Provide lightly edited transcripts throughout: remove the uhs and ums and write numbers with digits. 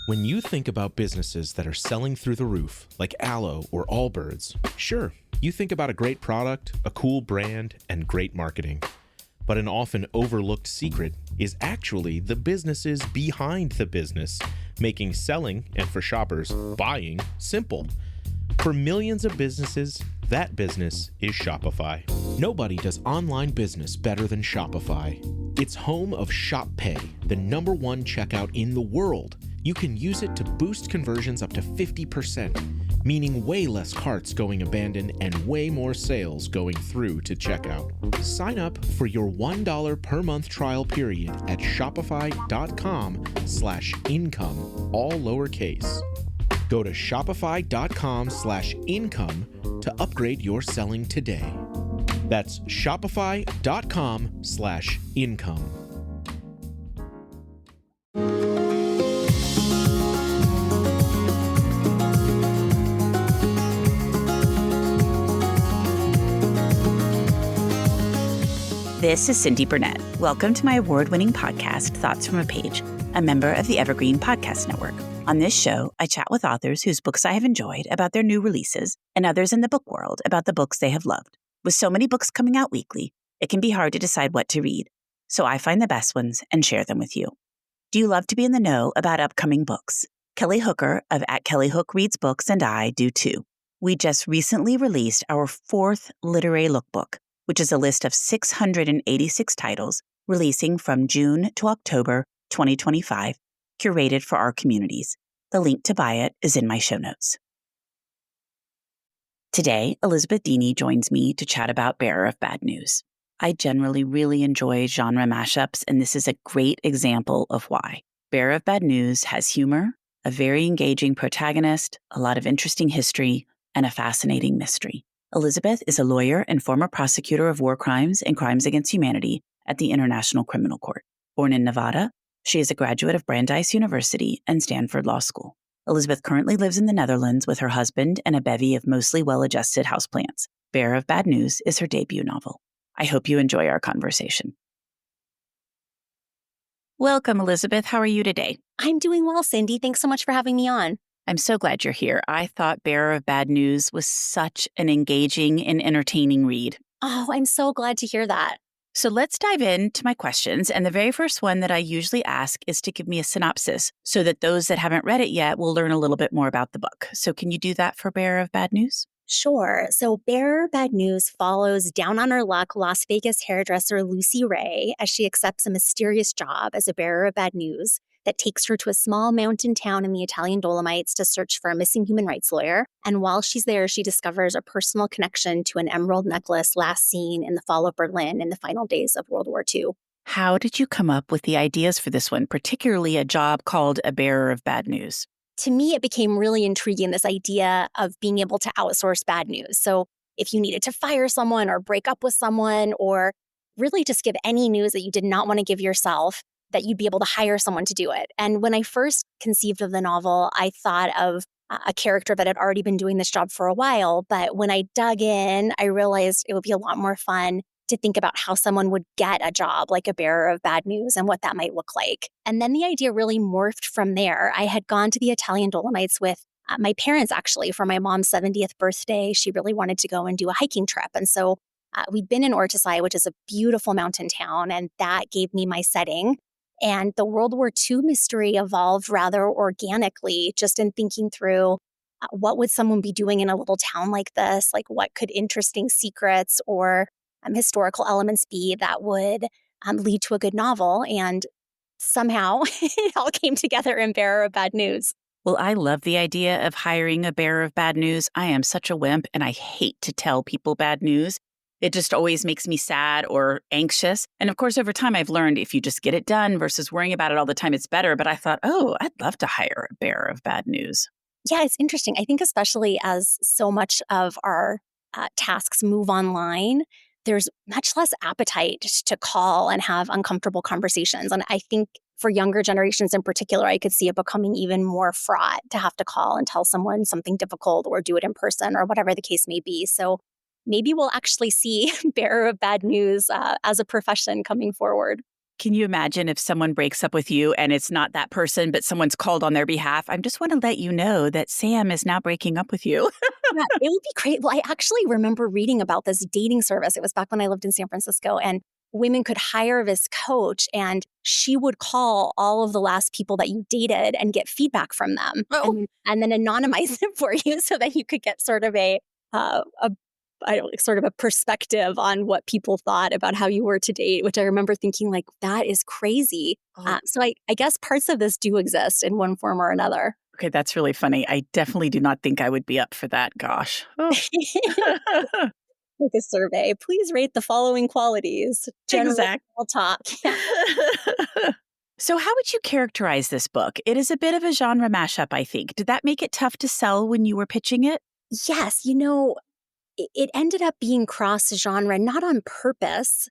When you think about businesses that are selling through the roof, like Aloe or Allbirds, sure, you think about a great product, a cool brand, and great marketing. But an often overlooked secret is actually the businesses behind the business, making selling, and for shoppers, buying, simple. For millions of businesses, that business is Shopify. Nobody does online business better than Shopify. It's home of Shop Pay, the #1 checkout in the world. You can use it to boost conversions up to 50%, meaning way less carts going abandoned and way more sales going through to checkout. Sign up for your $1 per month trial period at shopify.com/income, all lowercase. Go to shopify.com/income to upgrade your selling today. That's shopify.com/income. This is Cindy Burnett. Welcome to my award-winning podcast, Thoughts from a Page, a member of the Evergreen Podcast Network. On this show, I chat with authors whose books I have enjoyed about their new releases and others in the book world about the books they have loved. With so many books coming out weekly, it can be hard to decide what to read, so I find the best ones and share them with you. Do you love to be in the know about upcoming books? Kelly Hooker of @KellyHook Reads Books and I do too. We just recently released our 4th literary lookbook, which is a list of 686 titles releasing from June to October 2025, curated for our communities. The link to buy it is in my show notes. Today, Elisabeth Dini joins me to chat about Bearer of Bad News. I generally really enjoy genre mashups, and this is a great example of why. Bearer of Bad News has humor, a very engaging protagonist, a lot of interesting history, and a fascinating mystery. Elisabeth is a lawyer and former prosecutor of war crimes and crimes against humanity at the International Criminal Court. Born in Nevada, she is a graduate of Brandeis University and Stanford Law School. Elisabeth currently lives in the Netherlands with her husband and a bevy of mostly well-adjusted houseplants. Bearer of Bad News is her debut novel. I hope you enjoy our conversation. Welcome, Elisabeth. How are you today? I'm doing well, Cindy. Thanks so much for having me on. I'm so glad you're here. I thought Bearer of Bad News was such an engaging and entertaining read. Oh, I'm so glad to hear that. So let's dive into my questions. And the very first one that I usually ask is to give me a synopsis so that those that haven't read it yet will learn a little bit more about the book. So can you do that for Bearer of Bad News? Sure. So Bearer of Bad News follows down on her luck Las Vegas hairdresser Lucy Ray as she accepts a mysterious job as a bearer of bad news that takes her to a small mountain town in the Italian Dolomites to search for a missing human rights lawyer. And while she's there, she discovers a personal connection to an emerald necklace last seen in the fall of Berlin in the final days of World War II. How did you come up with the ideas for this one, particularly a job called a bearer of bad news? To me, it became really intriguing, this idea of being able to outsource bad news. So if you needed to fire someone or break up with someone or really just give any news that you did not want to give yourself, that you'd be able to hire someone to do it. And when I first conceived of the novel, I thought of a character that had already been doing this job for a while. But when I dug in, I realized it would be a lot more fun to think about how someone would get a job like a bearer of bad news and what that might look like. And then the idea really morphed from there. I had gone to the Italian Dolomites with my parents, actually, for my mom's 70th birthday. She really wanted to go and do a hiking trip. And so we'd been in Ortisai, which is a beautiful mountain town, and that gave me my setting. And the World War II mystery evolved rather organically, just in thinking through what would someone be doing in a little town like this? Like, what could interesting secrets or historical elements be that would lead to a good novel? And somehow it all came together in Bearer of Bad News. Well, I love the idea of hiring a bearer of bad news. I am such a wimp, and I hate to tell people bad news. It just always makes me sad or anxious. And of course, over time, I've learned if you just get it done versus worrying about it all the time, it's better. But I thought, oh, I'd love to hire a bearer of bad news. Yeah, it's interesting. I think especially as so much of our tasks move online, there's much less appetite to call and have uncomfortable conversations. And I think for younger generations in particular, I could see it becoming even more fraught to have to call and tell someone something difficult or do it in person or whatever the case may be. So maybe we'll actually see bearer of bad news as a profession coming forward. Can you imagine if someone breaks up with you and it's not that person, but someone's called on their behalf? I just want to let you know that Sam is now breaking up with you. Yeah, it would be great. Well, I actually remember reading about this dating service. It was back when I lived in San Francisco, and women could hire this coach, and she would call all of the last people that you dated and get feedback from them, and then anonymize it for you so that you could get sort of sort of a perspective on what people thought about how you were to date, which I remember thinking like, that is crazy. So I guess parts of this do exist in one form or another. Okay, that's really funny. I definitely do not think I would be up for that. Gosh. Oh. Like a survey. Please rate the following qualities. Exactly. Talk. So how would you characterize this book? It is a bit of a genre mashup, I think. Did that make it tough to sell when you were pitching it? Yes. It ended up being cross-genre, not on purpose,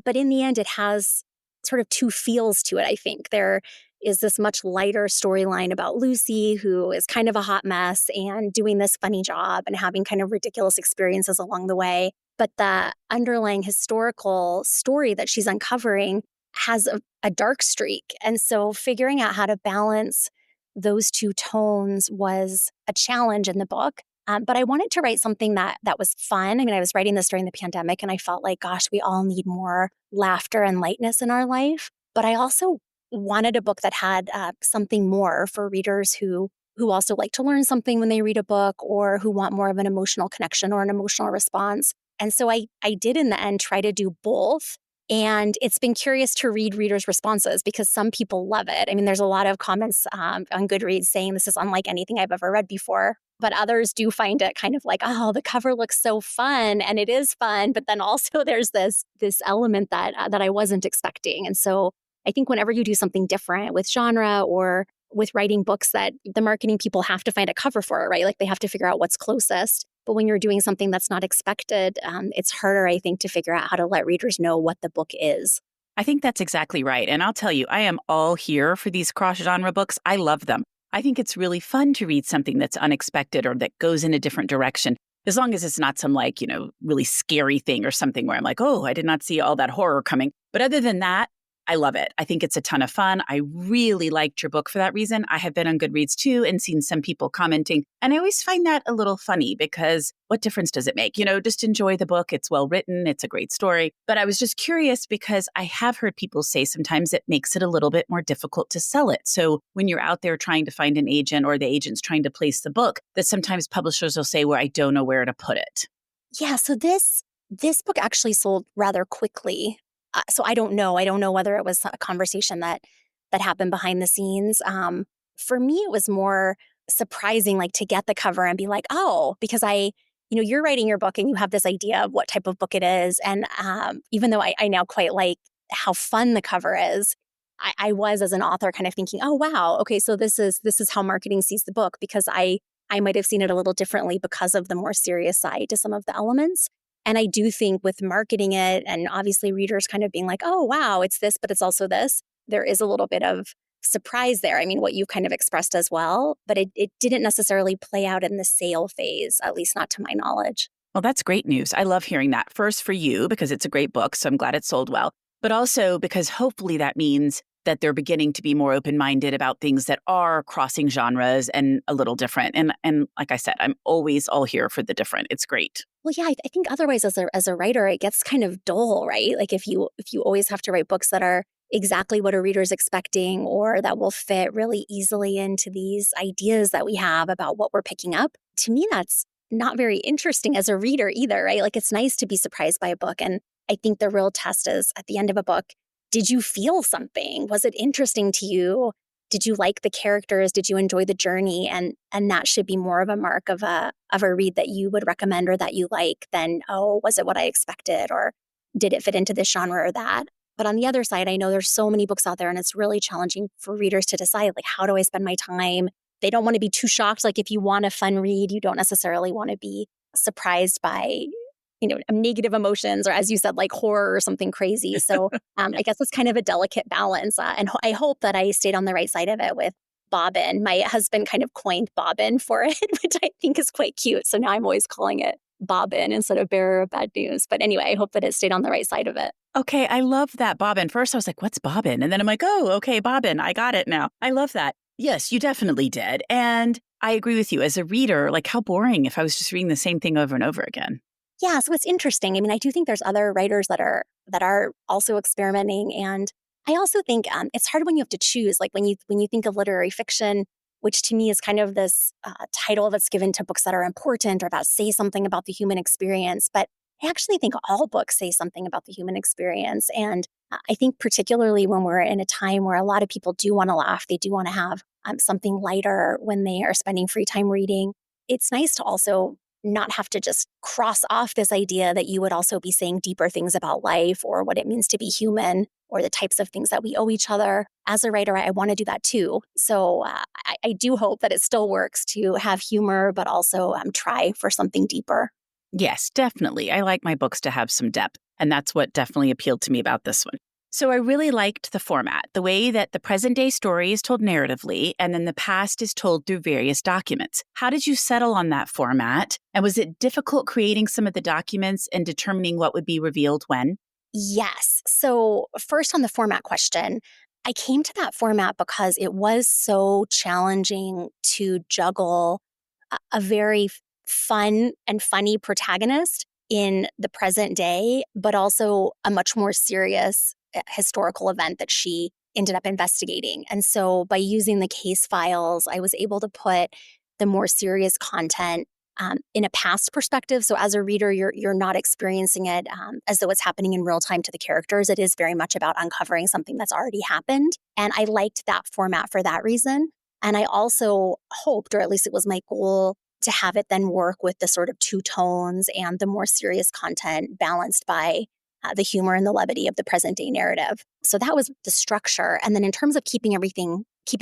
but in the end, it has sort of two feels to it, I think. There is this much lighter storyline about Lucy, who is kind of a hot mess and doing this funny job and having kind of ridiculous experiences along the way. But the underlying historical story that she's uncovering has a dark streak. And so figuring out how to balance those two tones was a challenge in the book. But I wanted to write something that was fun. I mean, I was writing this during the pandemic, and I felt like, gosh, we all need more laughter and lightness in our life. But I also wanted a book that had something more for readers who also like to learn something when they read a book, or who want more of an emotional connection or an emotional response. And so I did, in the end, try to do both. And it's been curious to read readers' responses, because some people love it. I mean, there's a lot of comments on Goodreads saying this is unlike anything I've ever read before. But others do find it kind of like, oh, the cover looks so fun, and it is fun. But then also there's this element that I wasn't expecting. And so I think whenever you do something different with genre or with writing books, that the marketing people have to find a cover for it, right? Like they have to figure out what's closest. But when you're doing something that's not expected, it's harder, I think, to figure out how to let readers know what the book is. I think that's exactly right. And I'll tell you, I am all here for these cross-genre books. I love them. I think it's really fun to read something that's unexpected or that goes in a different direction, as long as it's not some really scary thing or something where I'm like, oh, I did not see all that horror coming. But other than that, I love it. I think it's a ton of fun. I really liked your book for that reason. I have been on Goodreads too and seen some people commenting. And I always find that a little funny, because what difference does it make? Just enjoy the book. It's well written. It's a great story. But I was just curious, because I have heard people say sometimes it makes it a little bit more difficult to sell it. So when you're out there trying to find an agent, or the agent's trying to place the book, that sometimes publishers will say, well, I don't know where to put it. Yeah. So this book actually sold rather quickly. So I don't know. I don't know whether it was a conversation that happened behind the scenes. For me, it was more surprising, like to get the cover and be like, oh, because you're writing your book and you have this idea of what type of book it is. And even though I now quite like how fun the cover is, I was, as an author, kind of thinking, oh, wow, okay, so this is how marketing sees the book, because I might have seen it a little differently because of the more serious side to some of the elements. And I do think with marketing it, and obviously readers kind of being like, oh, wow, it's this, but it's also this, there is a little bit of surprise there. I mean, what you've kind of expressed as well, but it didn't necessarily play out in the sale phase, at least not to my knowledge. Well, that's great news. I love hearing that. First, for you, because it's a great book, so I'm glad it sold well. But also because hopefully that means that they're beginning to be more open-minded about things that are crossing genres and a little different. And like I said, I'm always all here for the different. It's great. Well, yeah, I think otherwise as a writer, it gets kind of dull, right? Like if you always have to write books that are exactly what a reader's expecting, or that will fit really easily into these ideas that we have about what we're picking up, to me, that's not very interesting as a reader either, right? Like it's nice to be surprised by a book. And I think the real test is at the end of a book, did you feel something? Was it interesting to you? Did you like the characters? Did you enjoy the journey? And that should be more of a mark of a read that you would recommend or that you like than, oh, was it what I expected? Or did it fit into this genre or that? But on the other side, I know there's so many books out there, and it's really challenging for readers to decide, like, how do I spend my time? They don't want to be too shocked. Like if you want a fun read, you don't necessarily want to be surprised by negative emotions, or as you said, like horror or something crazy. So I guess it's kind of a delicate balance. And I hope that I stayed on the right side of it with Bobbin. My husband kind of coined Bobbin for it, which I think is quite cute. So now I'm always calling it bobbin instead of bearer of bad news. But anyway, I hope that it stayed on the right side of it. Okay, I love that bobbin. First, I was like, what's bobbin? And then I'm like, oh, okay, bobbin. I got it now. I love that. Yes, you definitely did. And I agree with you. As a reader, like how boring if I was just reading the same thing over and over again. Yeah, so it's interesting. I mean, I do think there's other writers that are also experimenting, and I also think it's hard when you have to choose. Like when you think of literary fiction, which to me is kind of this title that's given to books that are important or that say something about the human experience. But I actually think all books say something about the human experience, and I think particularly when we're in a time where a lot of people do want to laugh, they do want to have something lighter when they are spending free time reading. It's nice to also not have to just cross off this idea that you would also be saying deeper things about life or what it means to be human or the types of things that we owe each other. As a writer, I want to do that too. So I do hope that it still works to have humor, but also try for something deeper. Yes, definitely. I like my books to have some depth, and that's what definitely appealed to me about this one. So I really liked the format, the way that the present day story is told narratively, and then the past is told through various documents. How did you settle on that format? And was it difficult creating some of the documents and determining what would be revealed when? Yes. So first on the format question, I came to that format because it was so challenging to juggle a very fun and funny protagonist in the present day, but also a much more serious historical event that she ended up investigating. And so by using the case files, I was able to put the more serious content in a past perspective. So as a reader, you're not experiencing it as though it's happening in real time to the characters. It is very much about uncovering something that's already happened. And I liked that format for that reason. And I also hoped, or at least it was my goal, to have it then work with the sort of two tones and the more serious content balanced by the humor and the levity of the present day narrative. So that was the structure. And then in terms of keeping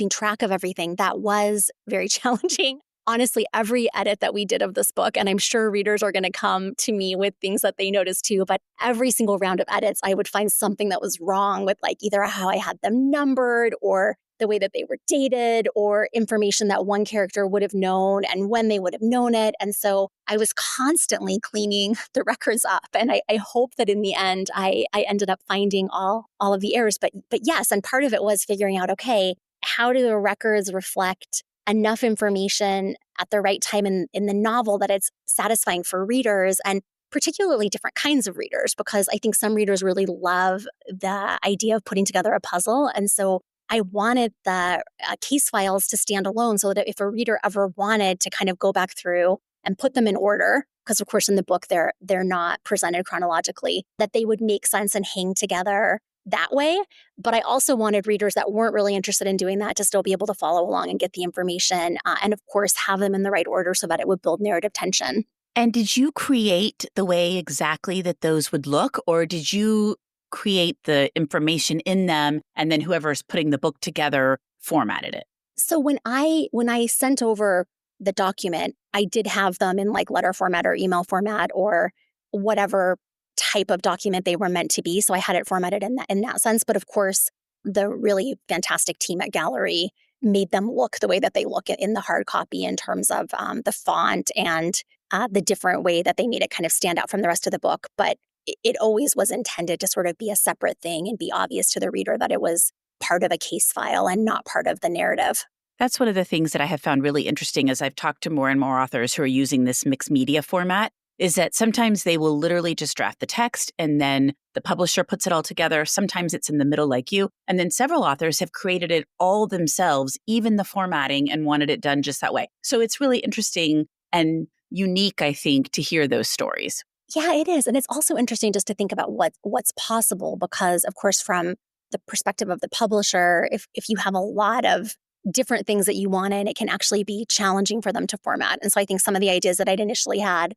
track of everything, that was very challenging. Honestly, every edit that we did of this book, and I'm sure readers are going to come to me with things that they noticed too, but every single round of edits, I would find something that was wrong with like either how I had them numbered or the way that they were dated or information that one character would have known and when they would have known it. And so I was constantly cleaning the records up. And I hope that in the end, I ended up finding all of the errors. But yes, and part of it was figuring out, okay, how do the records reflect enough information at the right time in the novel that it's satisfying for readers and particularly different kinds of readers, because I think some readers really love the idea of putting together a puzzle. And so I wanted the case files to stand alone so that if a reader ever wanted to kind of go back through and put them in order, because of course in the book they're not presented chronologically, that they would make sense and hang together that way. But I also wanted readers that weren't really interested in doing that to still be able to follow along and get the information and of course have them in the right order so that it would build narrative tension. And did you create the way exactly that those would look, or did you create the information in them and then whoever's putting the book together formatted it? So when I sent over the document, I did have them in like letter format or email format or whatever type of document they were meant to be. So I had it formatted in that sense. But of course, the really fantastic team at Gallery made them look the way that they look in the hard copy in terms of the font and the different way that they made it kind of stand out from the rest of the book. But it always was intended to sort of be a separate thing and be obvious to the reader that it was part of a case file and not part of the narrative. That's one of the things that I have found really interesting as I've talked to more and more authors who are using this mixed media format, is that sometimes they will literally just draft the text and then the publisher puts it all together. Sometimes it's in the middle like you. And then several authors have created it all themselves, even the formatting, and wanted it done just that way. So it's really interesting and unique, I think, to hear those stories. Yeah, it is. And it's also interesting just to think about what's possible because, of course, from the perspective of the publisher, if you have a lot of different things that you want in, it can actually be challenging for them to format. And so I think some of the ideas that I'd initially had,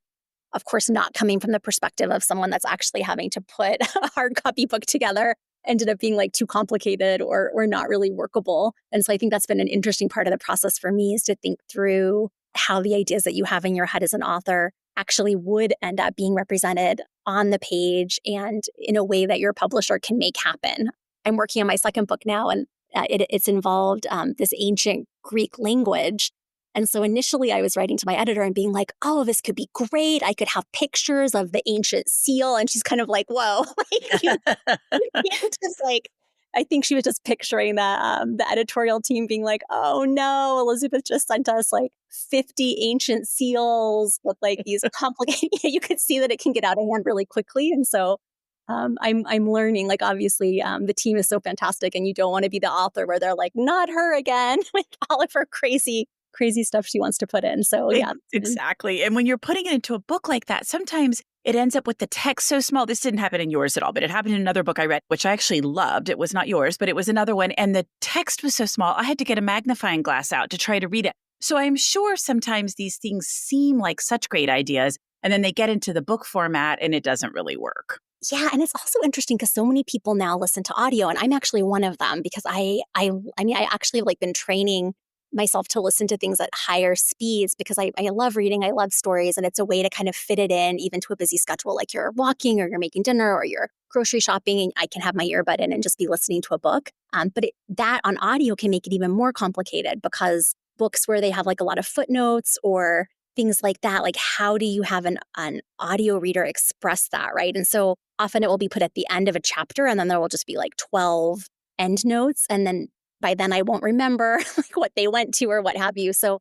of course, not coming from the perspective of someone that's actually having to put a hard copy book together, ended up being like too complicated or not really workable. And so I think that's been an interesting part of the process for me is to think through how the ideas that you have in your head as an author actually would end up being represented on the page and in a way that your publisher can make happen. I'm working on my second book now, and it's involved this ancient Greek language And so initially I was writing to my editor and being like, oh, this could be great. I could have pictures of the ancient seal. And she's kind of like, whoa, like, you can't just like, I think she was just picturing the editorial team being like, oh no, Elisabeth just sent us like 50 ancient seals with like these complicated, you could see that it can get out of hand really quickly. And so I'm learning, like, obviously the team is so fantastic and you don't want to be the author where they're like, not her again, with all of her crazy stuff she wants to put in. So yeah. Exactly. And when you're putting it into a book like that, sometimes it ends up with the text so small. This didn't happen in yours at all, but it happened in another book I read, which I actually loved. It was not yours, but it was another one. And the text was so small, I had to get a magnifying glass out to try to read it. So I'm sure sometimes these things seem like such great ideas, and then they get into the book format and it doesn't really work. Yeah, and it's also interesting because so many people now listen to audio, and I'm actually one of them because I actually have like been training myself to listen to things at higher speeds because I love reading, I love stories, and it's a way to kind of fit it in even to a busy schedule, like you're walking or you're making dinner or you're grocery shopping, and I can have my earbud in and just be listening to a book. But that on audio can make it even more complicated because books where they have like a lot of footnotes or things like that, like how do you have an audio reader express that, right? And so often it will be put at the end of a chapter, and then there will just be like 12 end notes, and then by then I won't remember like what they went to or what have you. So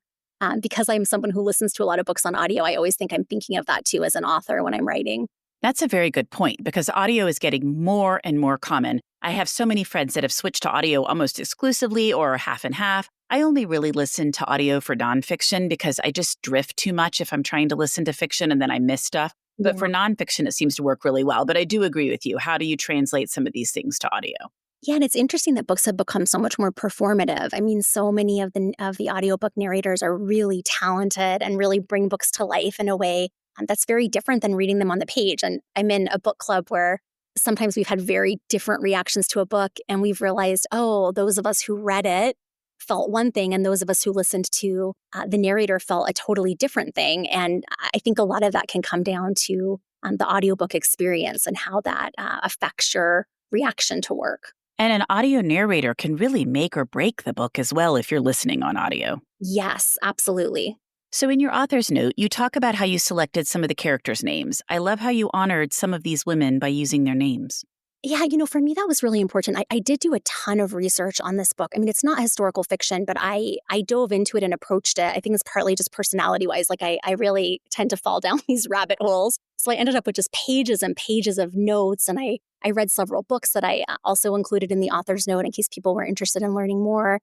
because I'm someone who listens to a lot of books on audio, I always think I'm thinking of that too as an author when I'm writing. That's a very good point because audio is getting more and more common. I have so many friends that have switched to audio almost exclusively or half and half. I only really listen to audio for nonfiction because I just drift too much if I'm trying to listen to fiction and then I miss stuff. But for nonfiction, it seems to work really well. But I do agree with you. How do you translate some of these things to audio? Yeah, and it's interesting that books have become so much more performative. I mean, so many of the audiobook narrators are really talented and really bring books to life in a way that's very different than reading them on the page. And I'm in a book club where sometimes we've had very different reactions to a book, and we've realized, oh, those of us who read it felt one thing, and those of us who listened to the narrator felt a totally different thing. And I think a lot of that can come down to the audiobook experience and how that affects your reaction to work. And an audio narrator can really make or break the book as well if you're listening on audio. Yes, absolutely. So in your author's note, you talk about how you selected some of the characters' names. I love how you honored some of these women by using their names. Yeah, for me, that was really important. I did do a ton of research on this book. I mean, it's not historical fiction, but I dove into it and approached it. I think it's partly just personality-wise. Like, I really tend to fall down these rabbit holes. So I ended up with just pages and pages of notes. And I read several books that I also included in the author's note in case people were interested in learning more.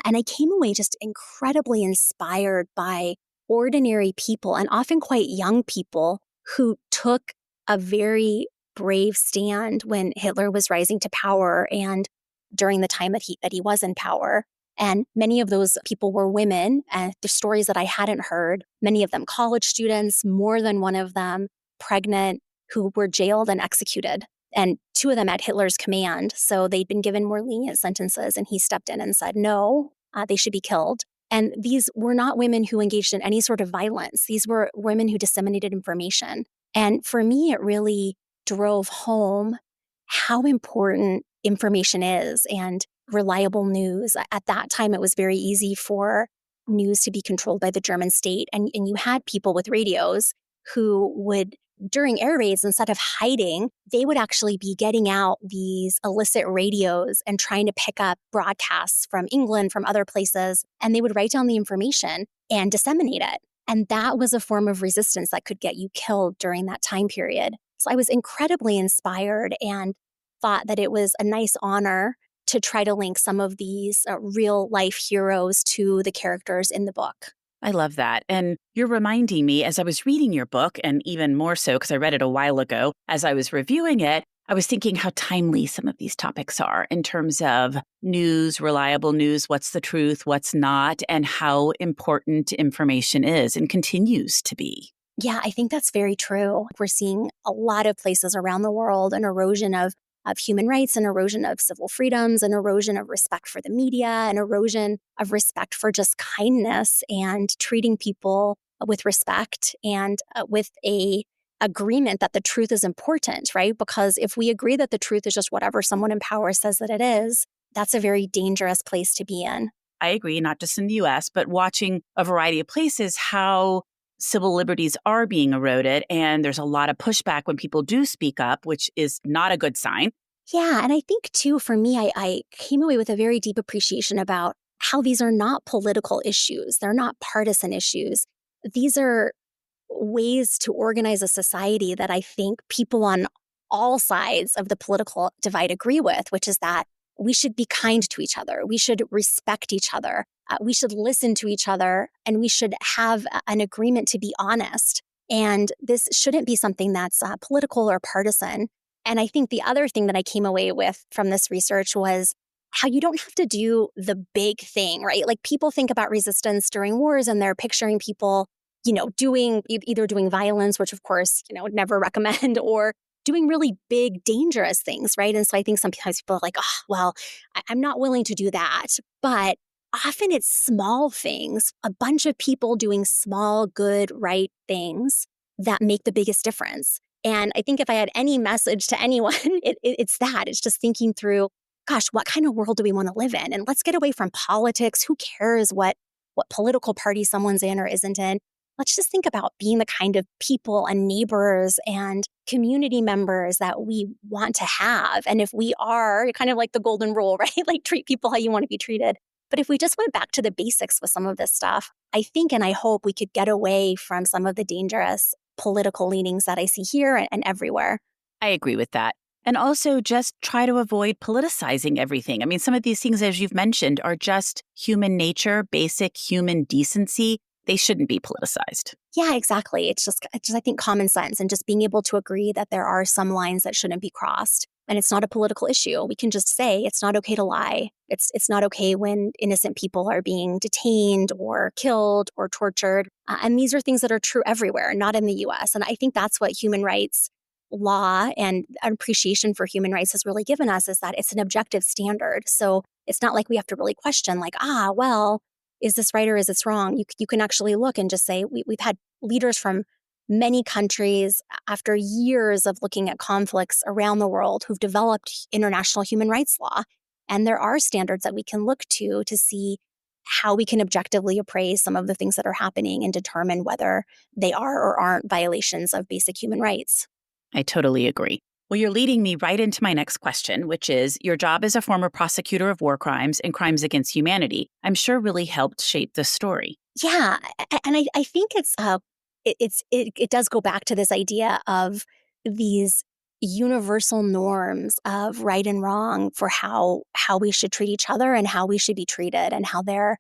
And I came away just incredibly inspired by ordinary people, and often quite young people, who took a very brave stand when Hitler was rising to power and during the time that he was in power. And many of those people were women, and the stories that I hadn't heard, many of them college students, more than one of them pregnant, who were jailed and executed. And two of them at Hitler's command. So they'd been given more lenient sentences, and he stepped in and said, no, they should be killed. And these were not women who engaged in any sort of violence. These were women who disseminated information. And for me, it really drove home how important information is and reliable news. At that time, it was very easy for news to be controlled by the German state. And you had people with radios who would, during air raids, instead of hiding, they would actually be getting out these illicit radios and trying to pick up broadcasts from England, from other places, and they would write down the information and disseminate it. And that was a form of resistance that could get you killed during that time period. So I was incredibly inspired and thought that it was a nice honor to try to link some of these real life heroes to the characters in the book. I love that. And you're reminding me, as I was reading your book, and even more so because I read it a while ago, as I was reviewing it, I was thinking how timely some of these topics are in terms of news, reliable news, what's the truth, what's not, and how important information is and continues to be. Yeah, I think that's very true. We're seeing a lot of places around the world an erosion of human rights, an erosion of civil freedoms, an erosion of respect for the media, an erosion of respect for just kindness and treating people with respect and with a agreement that the truth is important, right? Because if we agree that the truth is just whatever someone in power says that it is, that's a very dangerous place to be in. I agree, not just in the US, but watching a variety of places how civil liberties are being eroded. And there's a lot of pushback when people do speak up, which is not a good sign. Yeah. And I think, too, for me, I came away with a very deep appreciation about how these are not political issues. They're not partisan issues. These are ways to organize a society that I think people on all sides of the political divide agree with, which is that we should be kind to each other. We should respect each other. We should listen to each other, and we should have an agreement to be honest. And this shouldn't be something that's political or partisan. And I think the other thing that I came away with from this research was how you don't have to do the big thing, right? Like, people think about resistance during wars and they're picturing people, doing either doing violence, which of course, would never recommend, or doing really big, dangerous things, right? And so I think sometimes people are like, oh, well, I'm not willing to do that. But often it's small things, a bunch of people doing small, good, right things that make the biggest difference. And I think if I had any message to anyone, it's that. It's just thinking through, gosh, what kind of world do we want to live in? And let's get away from politics. Who cares what political party someone's in or isn't in? Let's just think about being the kind of people and neighbors and community members that we want to have. And if we are kind of like the golden rule, right? Like, treat people how you want to be treated. But if we just went back to the basics with some of this stuff, I think and I hope we could get away from some of the dangerous political leanings that I see here and everywhere. I agree with that. And also just try to avoid politicizing everything. I mean, some of these things, as you've mentioned, are just human nature, basic human decency. They shouldn't be politicized. Yeah, exactly. It's just I think, common sense and just being able to agree that there are some lines that shouldn't be crossed. And it's not a political issue. We can just say it's not okay to lie. It's not okay when innocent people are being detained or killed or tortured. And these are things that are true everywhere, not in the US. And I think that's what human rights law and appreciation for human rights has really given us, is that it's an objective standard. So it's not like we have to really question like, well, is this right or is this wrong? You can actually look and just say, we've had leaders from many countries after years of looking at conflicts around the world who've developed international human rights law. And there are standards that we can look to see how we can objectively appraise some of the things that are happening and determine whether they are or aren't violations of basic human rights. I totally agree. Well, you're leading me right into my next question, which is your job as a former prosecutor of war crimes and crimes against humanity, I'm sure really helped shape this story. Yeah. And I think it does go back to this idea of these universal norms of right and wrong for how we should treat each other and how we should be treated, and how there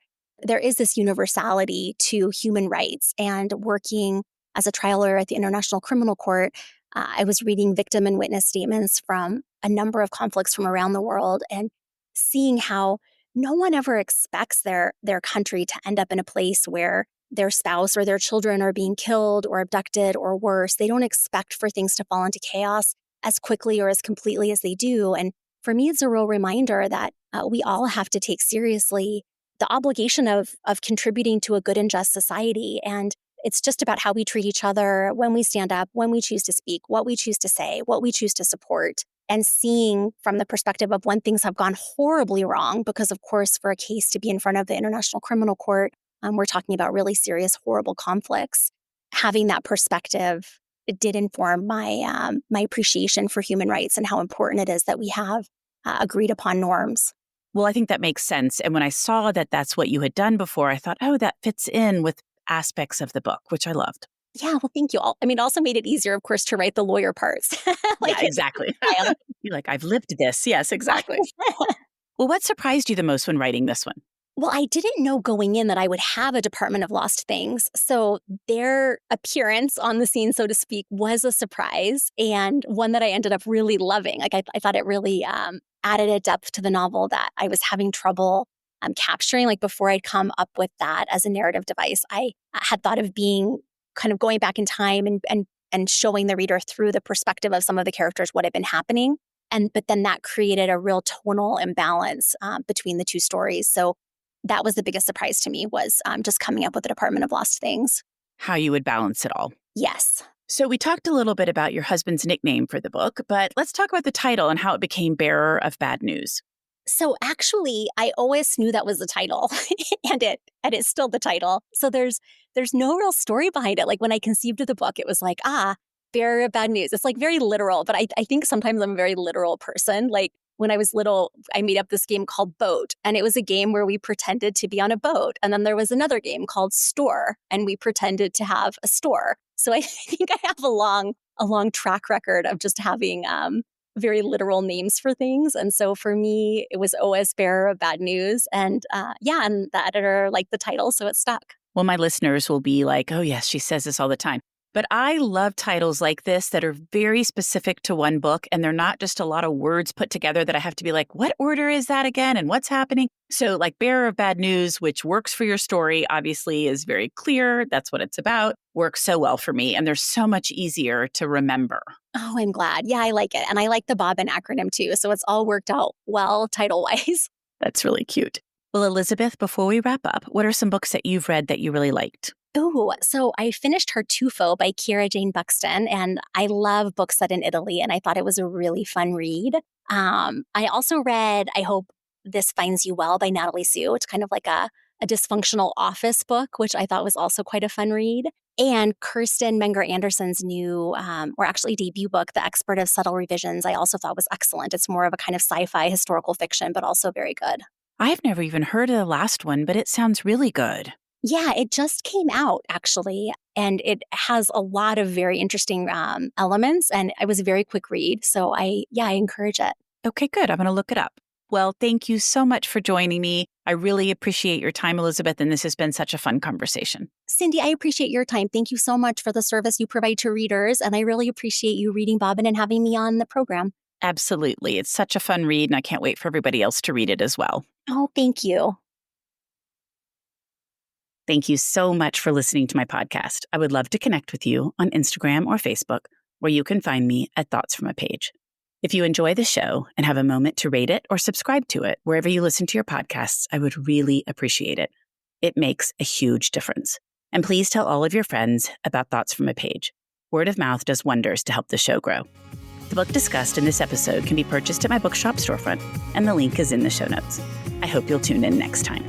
is this universality to human rights. And working as a trial lawyer at the International Criminal Court, I was reading victim and witness statements from a number of conflicts from around the world and seeing how no one ever expects their country to end up in a place where their spouse or their children are being killed or abducted or worse. They don't expect for things to fall into chaos as quickly or as completely as they do. And for me, it's a real reminder that we all have to take seriously the obligation of contributing to a good and just society. And it's just about how we treat each other when we stand up, when we choose to speak, what we choose to say, what we choose to support, and seeing from the perspective of when things have gone horribly wrong, because of course, for a case to be in front of the International Criminal Court, we're talking about really serious, horrible conflicts. Having that perspective, it did inform my appreciation for human rights and how important it is that we have agreed upon norms. Well, I think that makes sense. And when I saw that that's what you had done before, I thought, oh, that fits in with aspects of the book, which I loved. Yeah, well, thank you all. I mean, it also made it easier, of course, to write the lawyer parts. Yeah, exactly. You're like, I've lived this. Yes, exactly. Well, what surprised you the most when writing this one? Well, I didn't know going in that I would have a Department of Lost Things. So their appearance on the scene, so to speak, was a surprise, and one that I ended up really loving. Like, I thought it really added a depth to the novel that I was having trouble capturing. Like, before I'd come up with that as a narrative device, I had thought of being kind of going back in time and showing the reader through the perspective of some of the characters what had been happening. But then that created a real tonal imbalance between the two stories. So that was the biggest surprise to me, was just coming up with the Department of Lost Things. How you would balance it all. Yes. So we talked a little bit about your husband's nickname for the book, but let's talk about the title and how it became Bearer of Bad News. So actually, I always knew that was the title and it's still the title. So there's no real story behind it. Like when I conceived of the book, it was like, bearer of bad news. It's like very literal, but I think sometimes I'm a very literal person. Like when I was little, I made up this game called Boat, and it was a game where we pretended to be on a boat. And then there was another game called Store, and we pretended to have a store. So I think I have a long track record of just having very literal names for things. And so for me, it was OS bearer of bad news. And and the editor liked the title, so it stuck. Well, my listeners will be like, oh, yes, she says this all the time. But I love titles like this that are very specific to one book, and they're not just a lot of words put together that I have to be like, what order is that again? And what's happening? So like Bearer of Bad News, which works for your story, obviously is very clear. That's what it's about. Works so well for me. And they're so much easier to remember. Oh, I'm glad. Yeah, I like it. And I like the Bobbin acronym too. So it's all worked out well title-wise. That's really cute. Well, Elisabeth, before we wrap up, what are some books that you've read that you really liked? Oh, so I finished Tartufo by Kira Jane Buxton, and I love books set in Italy, and I thought it was a really fun read. I also read I Hope This Finds You Well by Natalie Sue. It's kind of like a dysfunctional office book, which I thought was also quite a fun read. And Kirsten Menger-Anderson's new, or actually debut book, The Expert of Subtle Revisions, I also thought was excellent. It's more of a kind of sci-fi historical fiction, but also very good. I've never even heard of the last one, but it sounds really good. Yeah, it just came out, actually, and it has a lot of very interesting elements, and it was a very quick read, so I encourage it. Okay, good. I'm going to look it up. Well, thank you so much for joining me. I really appreciate your time, Elisabeth, and this has been such a fun conversation. Cindy, I appreciate your time. Thank you so much for the service you provide to readers, and I really appreciate you reading Bobbin and having me on the program. Absolutely. It's such a fun read, and I can't wait for everybody else to read it as well. Oh, thank you. Thank you so much for listening to my podcast. I would love to connect with you on Instagram or Facebook, where you can find me at Thoughts from a Page. If you enjoy the show and have a moment to rate it or subscribe to it wherever you listen to your podcasts, I would really appreciate it. It makes a huge difference. And please tell all of your friends about Thoughts from a Page. Word of mouth does wonders to help the show grow. The book discussed in this episode can be purchased at my bookshop storefront, and the link is in the show notes. I hope you'll tune in next time.